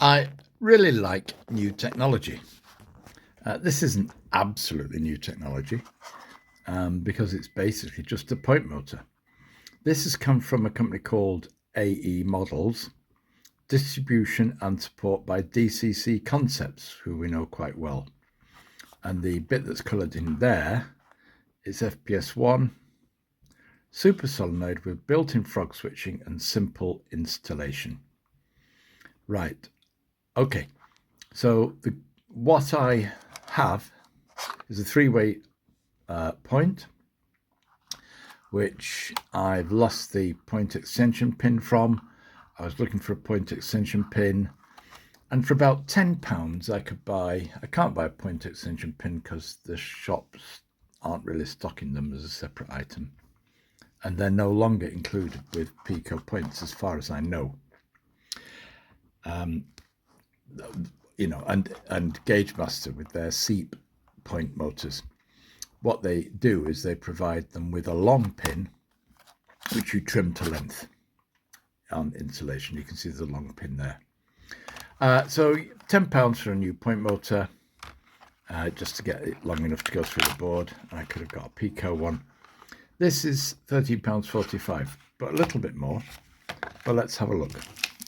I really like new technology. This isn't absolutely new technology because it's basically just a point motor. This has come from a company called AE Models, Distribution and Support by DCC Concepts, who we know quite well. And the bit that's coloured in there is FPS1, super solenoid with built-in frog switching and simple installation. Right, okay, so what I have is a three-way point, which I've lost the point extension pin from. I was looking for a point extension pin, and for about £10 I can't buy a point extension pin because the shops aren't really stocking them as a separate item, and they're no longer included with Pico points as far as I know. And Gauge Master with their SEEP point motors, what they do is they provide them with a long pin which you trim to length on insulation. You can see there's a long pin there. So £10 for a new point motor, just to get it long enough to go through the board. I could have got a Pico one. This is £13.45, but a little bit more. But let's have a look.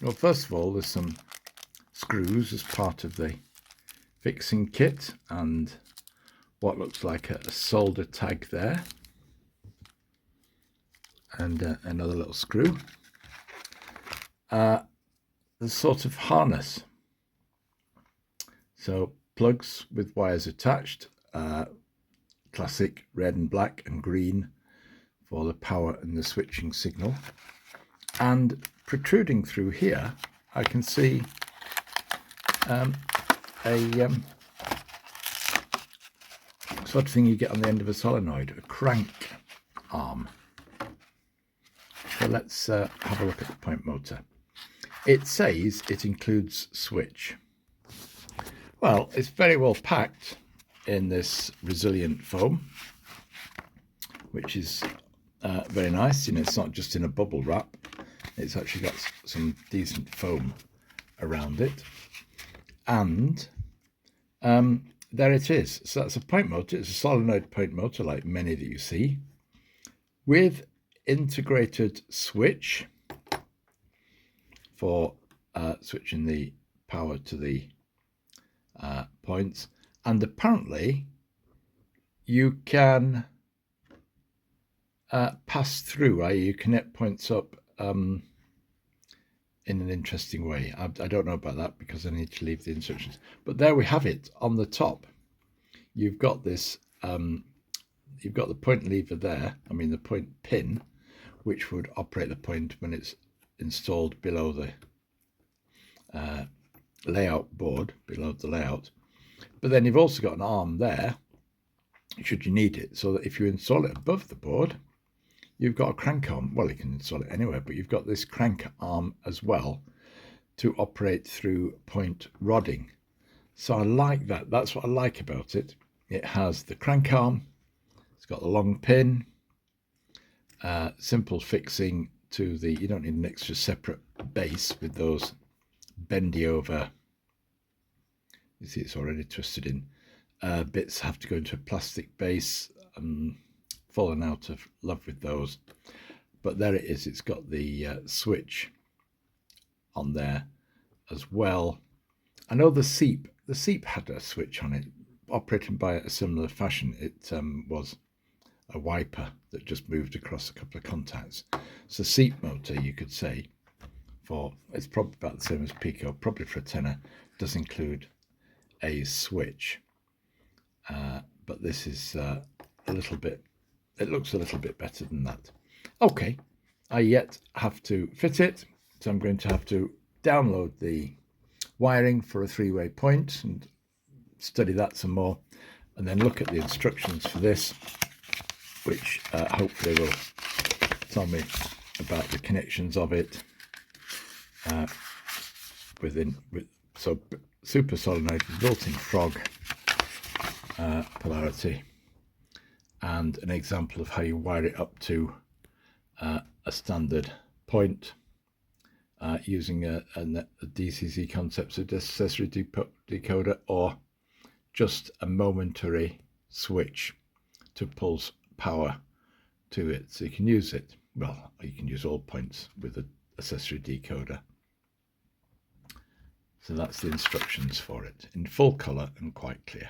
Well, first of all, there's some screws as part of the fixing kit, and what looks like a solder tag there, and another little screw. The sort of harness, so plugs with wires attached, classic red and black and green for the power and the switching signal, and protruding through here I can see a sort of thing you get on the end of a solenoid, a crank arm. So let's have a look at the point motor. It says it includes switch. Well, it's very well packed in this resilient foam, which is very nice. It's not just in a bubble wrap. It's actually got some decent foam around it. And there it is. So that's a point motor. It's a solenoid point motor like many that you see, with integrated switch for switching the power to the points. And apparently you can pass through, i.e. you connect points up in an interesting way. I don't know about that because I need to leave the instructions. But there we have it on the top. You've got this, you've got the point lever there, the point pin, which would operate the point when it's installed below the layout board, below the layout. But then you've also got an arm there, should you need it, so that if you install it above the board, you've got a crank arm. Well, you can install it anywhere, but you've got this crank arm as well to operate through point rodding. So I like that. That's what I like about it. It has the crank arm, it's got the long pin, simple fixing to the, you don't need an extra separate base with those bendy over, you see it's already twisted in, bits have to go into a plastic base. Fallen out of love with those, but there it is. It's got the switch on there as well. I know the SEEP had a switch on it, operating by a similar fashion. It was a wiper that just moved across a couple of contacts. So SEEP motor, you could say, it's probably about the same as Pico, probably for a tenner, does include a switch, but this is a little bit, it looks a little bit better than that. Okay, I yet have to fit it, so I'm going to have to download the wiring for a three-way point and study that some more, and then look at the instructions for this, which hopefully will tell me about the connections of it so super solenoid, built-in frog polarity, and an example of how you wire it up to a standard point using a DCC concept of accessory decoder, or just a momentary switch to pulse power to it. So you can use it, well, you can use all points with an accessory decoder. So that's the instructions for it in full colour and quite clear.